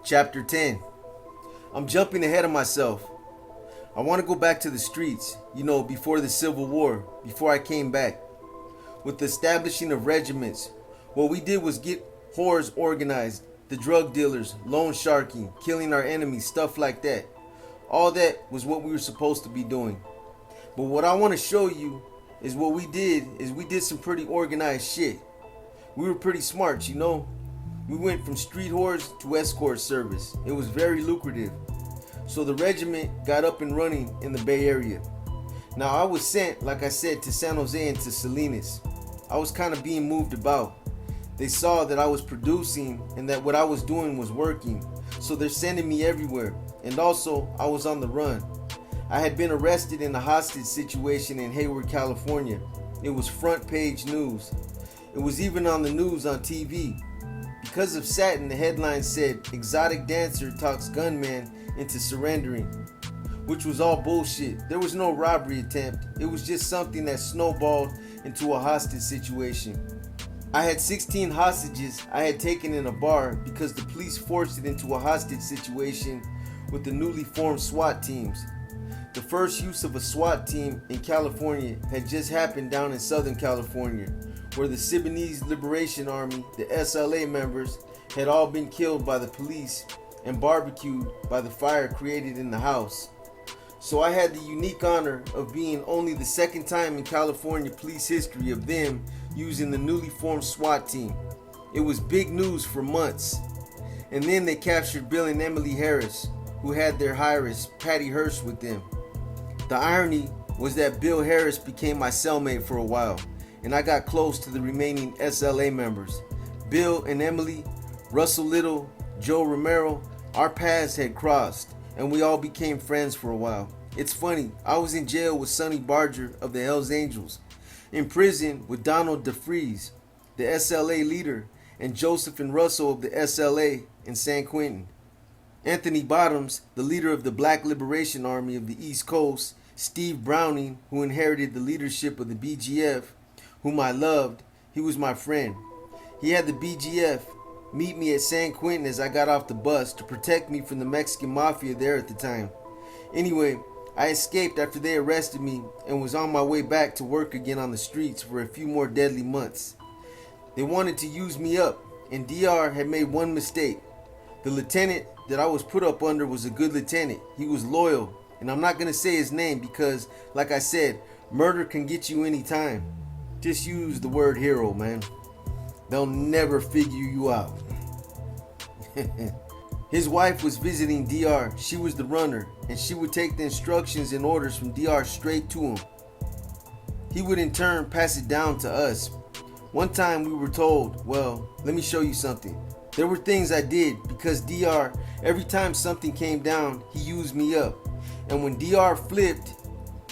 Chapter 10. I'm jumping ahead of myself. I want to go back to the streets, before the Civil War, before I came back. With the establishing of regiments, what we did was get whores organized, the drug dealers, loan sharking, killing our enemies, stuff like that. All that was what we were supposed to be doing. But what I want to show you is what we did some pretty organized shit. We were pretty smart, We went from street whores to escort service. It was very lucrative. So the regiment got up and running in the Bay Area. Now I was sent, like I said, to San Jose and to Salinas. I was kind of being moved about. They saw that I was producing and that what I was doing was working. So they're sending me everywhere. And also, I was on the run. I had been arrested in a hostage situation in Hayward, California. It was front page news. It was even on the news on TV. Because of Satin, the headline said, "Exotic dancer talks gunman into surrendering," which was all bullshit. There was no robbery attempt. It was just something that snowballed into a hostage situation. I had 16 hostages I had taken in a bar because the police forced it into a hostage situation with the newly formed SWAT teams. The first use of a SWAT team in California had just happened down in Southern California, where the Sudanese Liberation Army, the SLA members, had all been killed by the police and barbecued by the fire created in the house. So I had the unique honor of being only the second time in California police history of them using the newly formed SWAT team. It was big news for months. And then they captured Bill and Emily Harris, who had their heiress, Patty Hearst, with them. The irony was that Bill Harris became my cellmate for a while, and I got close to the remaining SLA members. Bill and Emily, Russell Little, Joe Romero, our paths had crossed, and we all became friends for a while. It's funny, I was in jail with Sonny Barger of the Hells Angels, in prison with Donald DeFries, the SLA leader, and Joseph and Russell of the SLA in San Quentin. Anthony Bottoms, the leader of the Black Liberation Army of the East Coast, Steve Browning, who inherited the leadership of the BGF, whom I loved, he was my friend. He had the BGF meet me at San Quentin as I got off the bus to protect me from the Mexican mafia there at the time. Anyway, I escaped after they arrested me and was on my way back to work again on the streets for a few more deadly months. They wanted to use me up, and DR had made one mistake. The lieutenant that I was put up under was a good lieutenant. He was loyal, and I'm not going to say his name because, like I said, murder can get you anytime. Just use the word hero, man. They'll never figure you out. His wife was visiting DR. She was the runner, and she would take the instructions and orders from DR straight to him. He would in turn pass it down to us. One time we were told, well, let me show you something. There were things I did because DR, every time something came down, he used me up. And when DR flipped,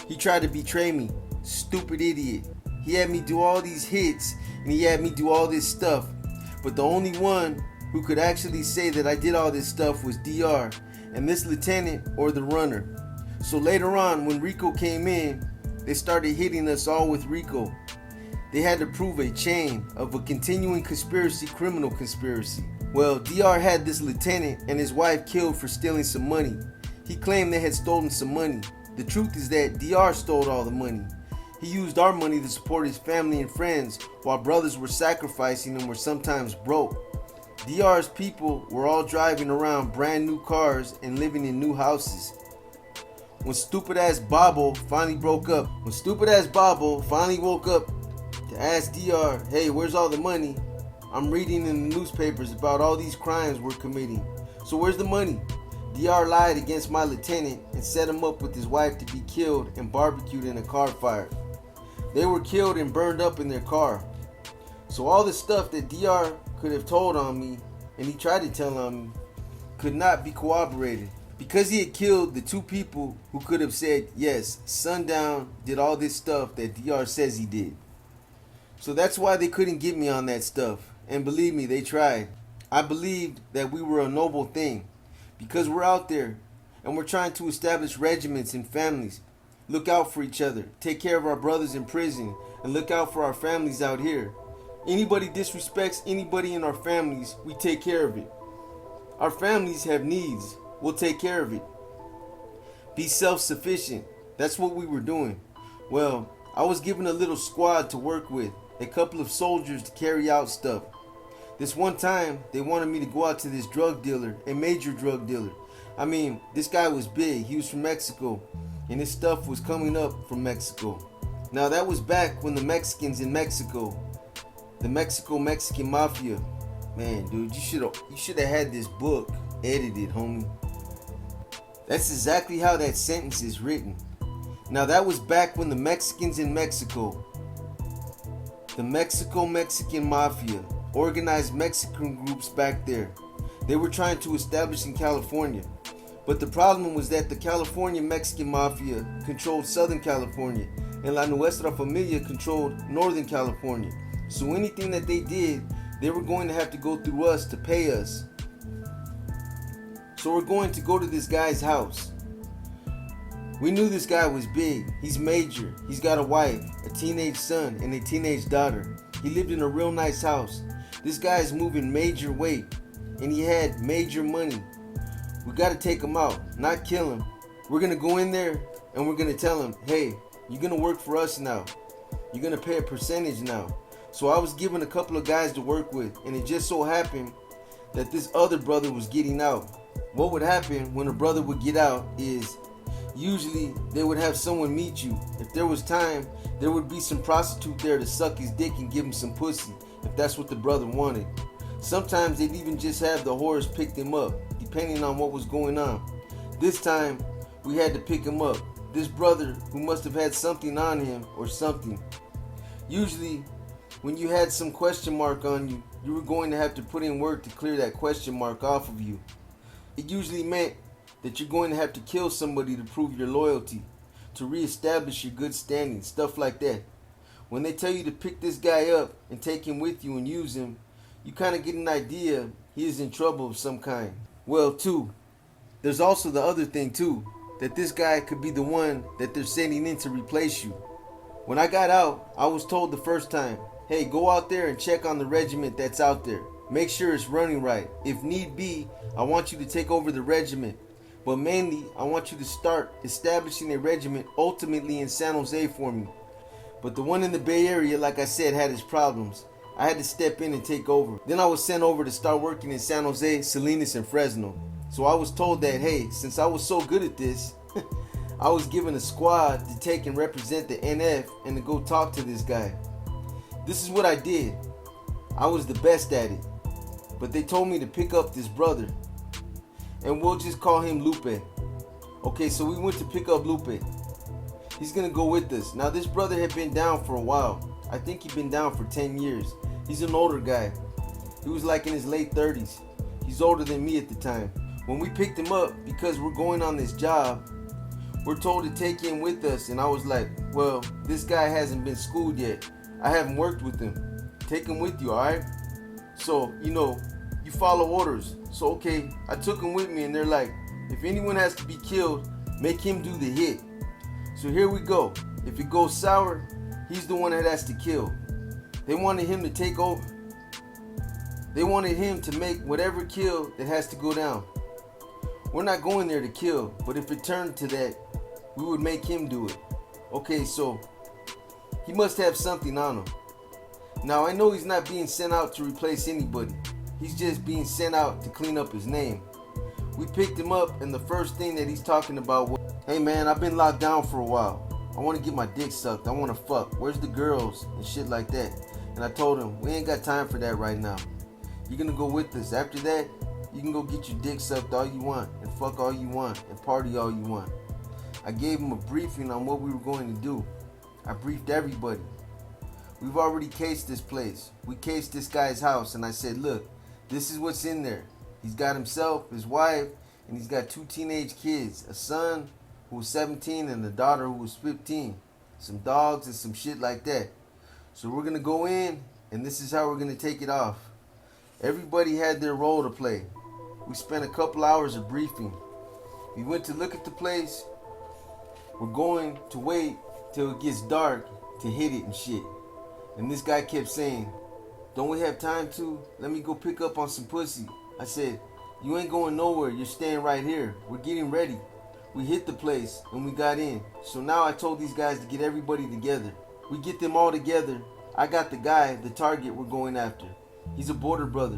he tried to betray me. Stupid idiot. He had me do all these hits and he had me do all this stuff. But the only one who could actually say that I did all this stuff was DR and this lieutenant or the runner. So later on, when Rico came in, they started hitting us all with Rico. They had to prove a chain of a continuing conspiracy, criminal conspiracy. Well, DR had this lieutenant and his wife killed for stealing some money. He claimed they had stolen some money. The truth is that DR stole all the money. He used our money to support his family and friends while brothers were sacrificing and were sometimes broke. DR's people were all driving around brand new cars and living in new houses. When stupid ass Bobo finally woke up to ask DR, hey, where's all the money? I'm reading in the newspapers about all these crimes we're committing. So where's the money? DR lied against my lieutenant and set him up with his wife to be killed and barbecued in a car fire. They were killed and burned up in their car. So all the stuff that DR could have told on me, and he tried to tell on me, could not be corroborated. Because he had killed the two people who could have said, yes, Sundown did all this stuff that DR says he did. So that's why they couldn't get me on that stuff. And believe me, they tried. I believed that we were a noble thing. Because we're out there and we're trying to establish regiments and families. Look out for each other. Take care of our brothers in prison. And look out for our families out here. Anybody disrespects anybody in our families, we take care of it. Our families have needs. We'll take care of it. Be self-sufficient. That's what we were doing. Well, I was given a little squad to work with, a couple of soldiers to carry out stuff. This one time, they wanted me to go out to this drug dealer, a major drug dealer. I mean, this guy was big. He was from Mexico, and his stuff was coming up from Mexico. Now, that was back when the Mexicans in Mexico, the Mexican Mafia. Man, dude, you should have had this book edited, homie. That's exactly how that sentence is written. Now, that was back when the Mexicans in Mexico, the Mexican Mafia, organized Mexican groups back there. They were trying to establish in California. But the problem was that the California Mexican Mafia controlled Southern California, and La Nuestra Familia controlled Northern California. So anything that they did, they were going to have to go through us to pay us. So we're going to go to this guy's house. We knew this guy was big. He's major. He's got a wife, a teenage son, and a teenage daughter. He lived in a real nice house. This guy is moving major weight, and he had major money. We got to take him out, not kill him. We're going to go in there, and we're going to tell him, hey, you're going to work for us now. You're going to pay a percentage now. So I was given a couple of guys to work with, and it just so happened that this other brother was getting out. What would happen when a brother would get out is usually they would have someone meet you. If there was time, there would be some prostitute there to suck his dick and give him some pussy, if that's what the brother wanted. Sometimes they'd even just have the whores pick him up, depending on what was going on. This time, we had to pick him up. This brother who must have had something on him or something. Usually, when you had some question mark on you, you were going to have to put in work to clear that question mark off of you. It usually meant that you're going to have to kill somebody to prove your loyalty, to reestablish your good standing, stuff like that. When they tell you to pick this guy up and take him with you and use him, you kind of get an idea he is in trouble of some kind. Well, too, there's also the other thing too, that this guy could be the one that they're sending in to replace you. When I got out, I was told the first time, hey, go out there and check on the regiment that's out there. Make sure it's running right. If need be, I want you to take over the regiment. But mainly, I want you to start establishing a regiment ultimately in San Jose for me. But the one in the Bay Area, like I said, had its problems. I had to step in and take over. Then I was sent over to start working in San Jose, Salinas, and Fresno. So I was told that, hey, since I was so good at this, I was given a squad to take and represent the NF and to go talk to this guy. This is what I did. I was the best at it. But they told me to pick up this brother. And we'll just call him Lupe. Okay, so we went to pick up Lupe. He's gonna go with us. Now this brother had been down for a while. I think he'd been down for 10 years. He's an older guy. He was like in his late 30s. He's older than me at the time. When we picked him up, because we're going on this job, we're told to take him with us. And I was like, well, this guy hasn't been schooled yet. I haven't worked with him. Take him with you, alright? So, you follow orders. So, okay, I took him with me and they're like, if anyone has to be killed, make him do the hit. So here we go. If it goes sour, he's the one that has to kill. They wanted him to take over. They wanted him to make whatever kill that has to go down. We're not going there to kill, but if it turned to that, we would make him do it. Okay, so he must have something on him. Now I know he's not being sent out to replace anybody. He's just being sent out to clean up his name. We picked him up and the first thing that he's talking about was, hey man, I've been locked down for a while. I want to get my dick sucked. I want to fuck. Where's the girls? And shit like that. And I told him, we ain't got time for that right now. You're going to go with us. After that, you can go get your dick sucked all you want and fuck all you want and party all you want. I gave him a briefing on what we were going to do. I briefed everybody. We've already cased this place. We cased this guy's house and I said, look, this is what's in there. He's got himself, his wife, and he's got 2 teenage kids. A son who was 17 and a daughter who was 15. Some dogs and some shit like that. So we're going to go in and this is how we're going to take it off. Everybody had their role to play. We spent a couple hours of briefing. We went to look at the place. We're going to wait till it gets dark to hit it and shit. And this guy kept saying, don't we have time to? Let me go pick up on some pussy. I said, You ain't going nowhere. You're staying right here. We're getting ready. We hit the place and we got in. So now I told these guys to get everybody together. We get them all together. I got the guy, the target we're going after. He's a border brother.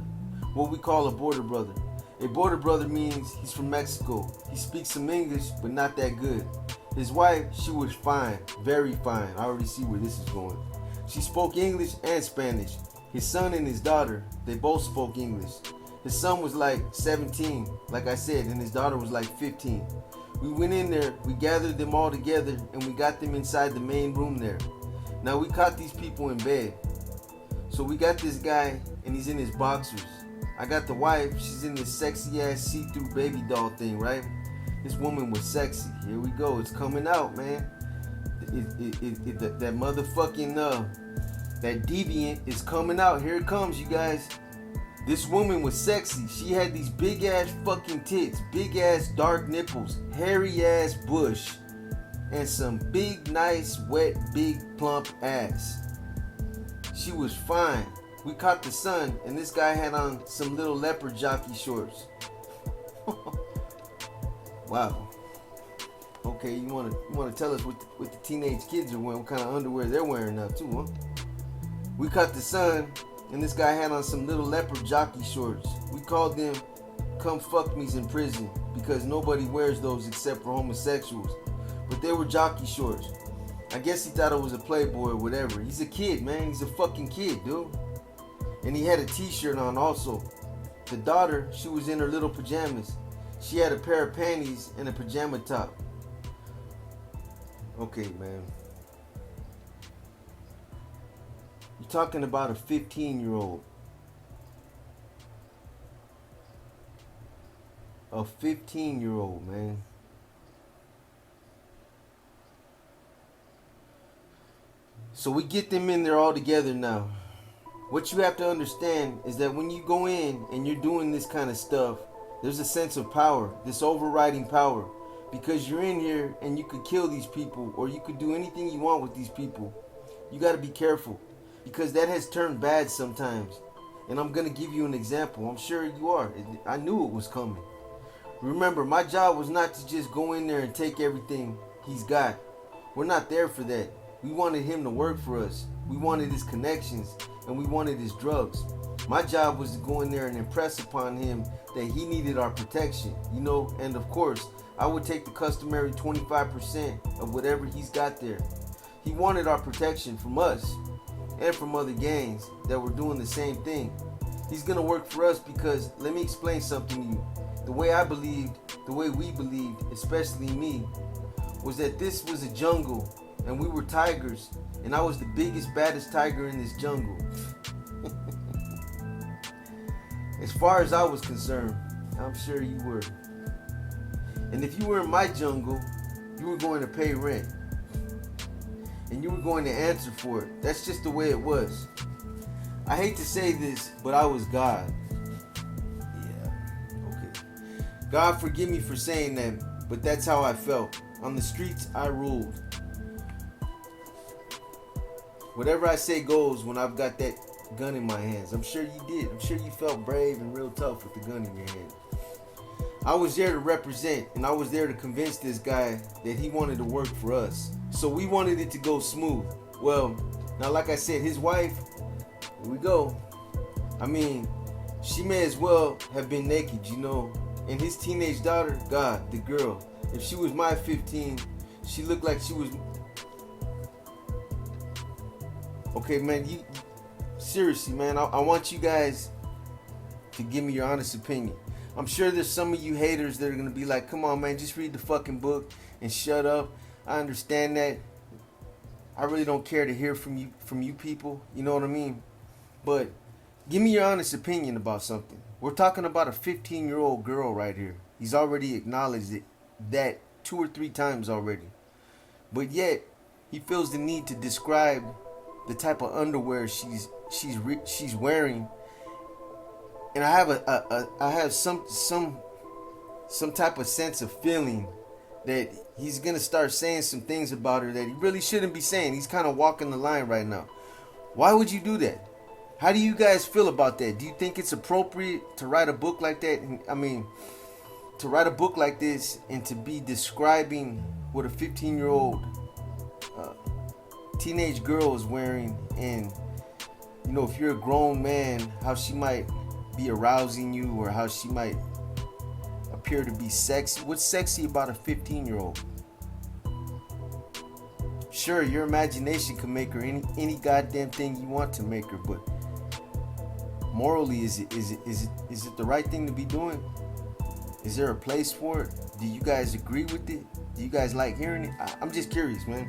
What we call a border brother. A border brother means he's from Mexico. He speaks some English, but not that good. His wife, she was fine, very fine. I already see where this is going. She spoke English and Spanish. His son and his daughter, they both spoke English. His son was like 17, like I said, and his daughter was like 15. We went in there, we gathered them all together, and we got them inside the main room there. Now we caught these people in bed. So we got this guy, and he's in his boxers. I got the wife, she's in this sexy ass see-through baby doll thing, right? This woman was sexy. Here we go, it's coming out, man. That motherfucking, that deviant is coming out. Here it comes, you guys. This woman was sexy. She had these big ass fucking tits, big ass dark nipples, hairy ass bush, and some big, nice, wet, big, plump ass. She was fine. We caught the son, and this guy had on some little leopard jockey shorts. Wow. Okay, you wanna tell us what the teenage kids are wearing, what kind of underwear they're wearing now too, huh? We caught the son, and this guy had on some little leopard jockey shorts. We called them "come fuck me's" in prison because nobody wears those except for homosexuals. But they were jockey shorts. I guess he thought it was a Playboy or whatever. He's a kid, man. He's a fucking kid, dude. And he had a t-shirt on also. The daughter, she was in her little pajamas. She had a pair of panties and a pajama top. Okay, man. You're talking about a 15-year-old. A 15-year-old, man. So we get them in there all together now. What you have to understand is that when you go in and you're doing this kind of stuff, there's a sense of power, this overriding power. Because you're in here and you could kill these people or you could do anything you want with these people. You got to be careful because that has turned bad sometimes. And I'm going to give you an example. I'm sure you are. I knew it was coming. Remember, my job was not to just go in there and take everything he's got. We're not there for that. We wanted him to work for us. We wanted his connections and we wanted his drugs. My job was to go in there and impress upon him that he needed our protection, and of course, I would take the customary 25% of whatever he's got there. He wanted our protection from us and from other gangs that were doing the same thing. He's gonna work for us because, let me explain something to you. The way I believed, the way we believed, especially me, was that this was a jungle and we were tigers and I was the biggest, baddest tiger in this jungle. As far as I was concerned, I'm sure you were. And if you were in my jungle, you were going to pay rent. And you were going to answer for it. That's just the way it was. I hate to say this, but I was God. Yeah, okay. God forgive me for saying that, but that's how I felt. On the streets, I ruled. Whatever I say goes when I've got that gun in my hands. I'm sure you did. I'm sure you felt brave and real tough with the gun in your hand. I was there to represent, and I was there to convince this guy that he wanted to work for us. So we wanted it to go smooth. Well, now like I said, his wife, here we go. I mean, she may as well have been naked, And his teenage daughter, God, the girl, if she was my 15, she looked like she was... Okay, man, seriously, man, I want you guys to give me your honest opinion. I'm sure there's some of you haters that are going to be like, come on, man, just read the fucking book and shut up. I understand that. I really don't care to hear from you people. You know what I mean? But give me your honest opinion about something. We're talking about a 15-year-old girl right here. He's already acknowledged that 2 or 3 times already. But yet, he feels the need to describe the type of underwear she's wearing. And I have some type of sense of feeling that he's gonna start saying some things about her that he really shouldn't be saying. He's kind of walking the line right now. Why would you do that? How do you guys feel about that? Do you think it's appropriate to write a book like that? I mean, to write a book like this and to be describing what a 15-year-old teenage girl is wearing, and you know, if you're a grown man, how she might be arousing you, or how she might appear to be sexy. What's sexy about a 15-year-old? Sure, your imagination can make her any goddamn thing you want to make her, but morally, is it the right thing to be doing? Is there a place for it? Do you guys agree with it? Do you guys like hearing it? I'm just curious, man.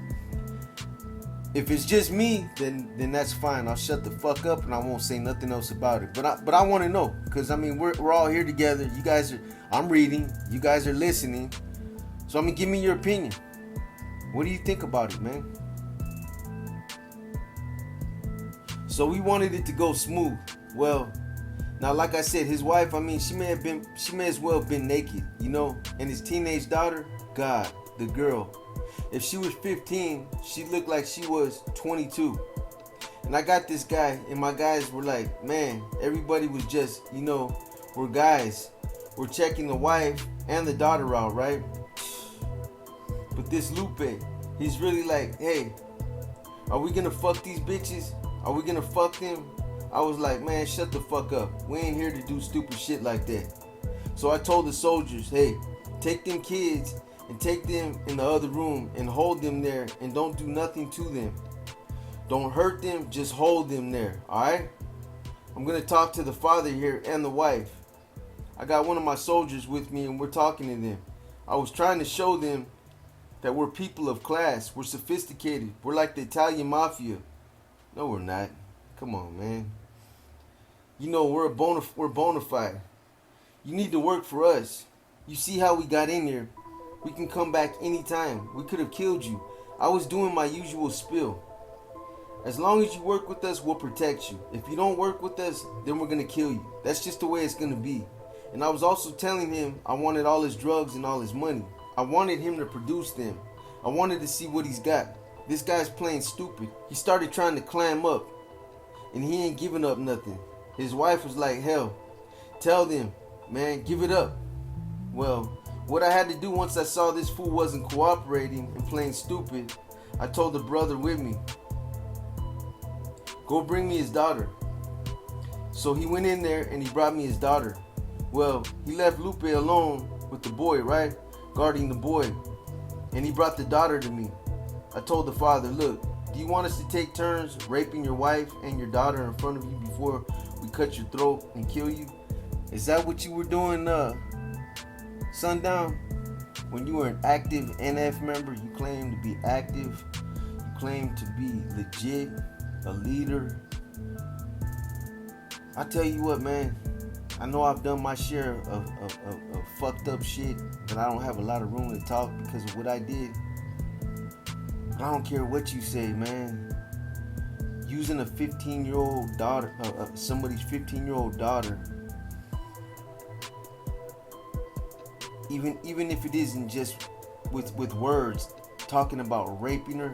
If it's just me, then that's fine. I'll shut the fuck up and I won't say nothing else about it. But I want to know, because I mean, we're all here together. You guys are, I'm reading, you guys are listening. So I mean, give me your opinion. What do you think about it, man? So we wanted it to go smooth. Well, now like I said, his wife, I mean, she may as well have been naked, you know? And his teenage daughter, God, the girl, if she was 15, she looked like she was 22. And I got this guy, and my guys were like, man, everybody was just, you know, we're guys. We're checking the wife and the daughter out, right? But this Lupe, he's really like, hey, are we gonna fuck these bitches? Are we gonna fuck them? I was like, man, shut the fuck up. We ain't here to do stupid shit like that. So I told the soldiers, hey, take them kids and take them in the other room and hold them there and don't do nothing to them. Don't hurt them, just hold them there, alright? I'm gonna talk to the father here and the wife. I got one of my soldiers with me and we're talking to them. I was trying to show them that we're people of class. We're sophisticated. We're like the Italian mafia. No, we're not. Come on, man. You know, we're bona fide. You need to work for us. You see how we got in here. We can come back anytime. We could have killed you. I was doing my usual spiel. As long as you work with us, we'll protect you. If you don't work with us, then we're going to kill you. That's just the way it's going to be. And I was also telling him I wanted all his drugs and all his money. I wanted him to produce them. I wanted to see what he's got. This guy's playing stupid. He started trying to climb up, and he ain't giving up nothing. His wife was like, hell, tell them, man, give it up. Well, what I had to do once I saw this fool wasn't cooperating and playing stupid, I told the brother with me, go bring me his daughter. So he went in there and he brought me his daughter. Well, he left Lupe alone with the boy, right? Guarding the boy. And he brought the daughter to me. I told the father, look, do you want us to take turns raping your wife and your daughter in front of you before we cut your throat and kill you? Is that what you were doing, Sundown? When you were an active NF member, you claimed to be active. You claimed to be legit, a leader. I tell you what, man. I know I've done my share of fucked up shit, but I don't have a lot of room to talk because of what I did. I don't care what you say, man. Using a 15-year-old daughter, somebody's 15-year-old daughter, even if it isn't just with words, talking about raping her,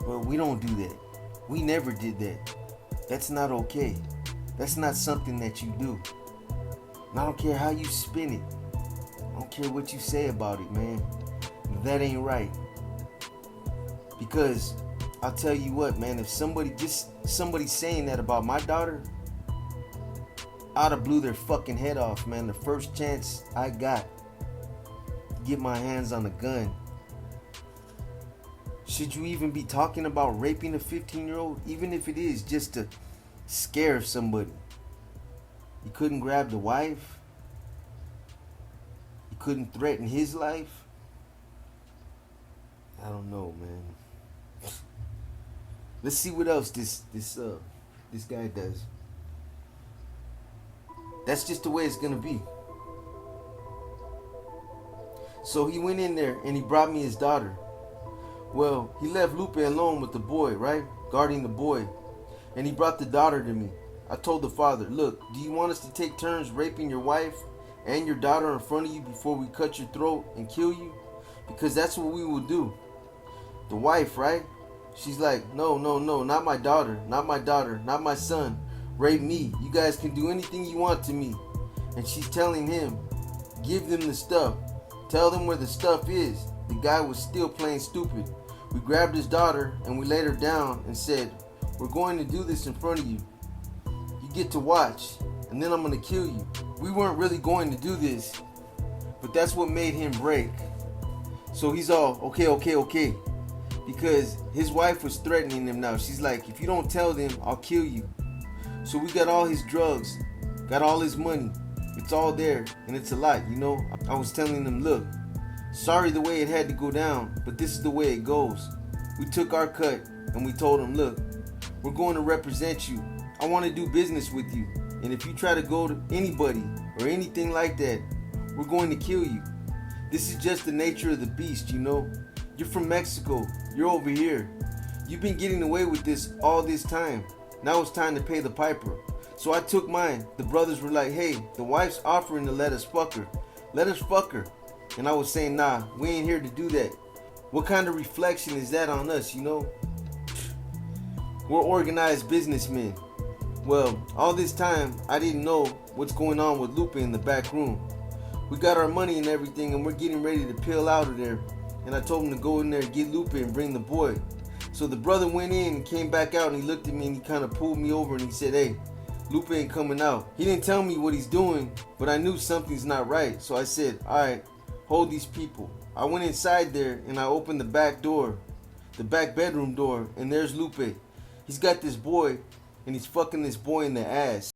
well, we don't do that. We never did that. That's not okay. That's not something that you do. And I don't care how you spin it. I don't care what you say about it, man. That ain't right. Because I'll tell you what, man, if somebody saying that about my daughter, I'd have blew their fucking head off, man. The first chance I got to get my hands on a gun. Should you even be talking about raping a 15-year-old? Even if it is just to scare somebody. You couldn't grab the wife. You couldn't threaten his life. I don't know, man. Let's see what else this guy does. That's just the way it's gonna be. So he went in there and he brought me his daughter. Well, he left Lupe alone with the boy, right? Guarding the boy. And he brought the daughter to me. I told the father, look, do you want us to take turns raping your wife and your daughter in front of you before we cut your throat and kill you? Because that's what we will do. The wife, right? She's like, no, no, no, not my daughter, not my daughter, not my son. Rape me. You guys can do anything you want to me. And she's telling him, give them the stuff. Tell them where the stuff is. The guy was still playing stupid. We grabbed his daughter and we laid her down and said, we're going to do this in front of you. You get to watch, and then I'm going to kill you. We weren't really going to do this, but that's what made him break. So he's all, okay. Because his wife was threatening him now. She's like, if you don't tell them, I'll kill you. So we got all his drugs, got all his money. It's all there, and it's a lot, you know. I was telling them, look, sorry the way it had to go down, but this is the way it goes. We took our cut, and we told him, look, we're going to represent you. I want to do business with you. And if you try to go to anybody or anything like that, we're going to kill you. This is just the nature of the beast, you know. You're from Mexico. You're over here. You've been getting away with this all this time. Now it's time to pay the piper. So I took mine. The brothers were like, hey, the wife's offering to let us fuck her. Let us fuck her. And I was saying, nah, we ain't here to do that. What kind of reflection is that on us, you know? We're organized businessmen. Well, all this time, I didn't know what's going on with Lupe in the back room. We got our money and everything, and we're getting ready to peel out of there. And I told him to go in there and get Lupe and bring the boy. So the brother went in and came back out, and he looked at me and he kind of pulled me over and he said, hey, Lupe ain't coming out. He didn't tell me what he's doing, but I knew something's not right. So I said, all right, hold these people. I went inside there and I opened the back door, the back bedroom door, and there's Lupe. He's got this boy and he's fucking this boy in the ass.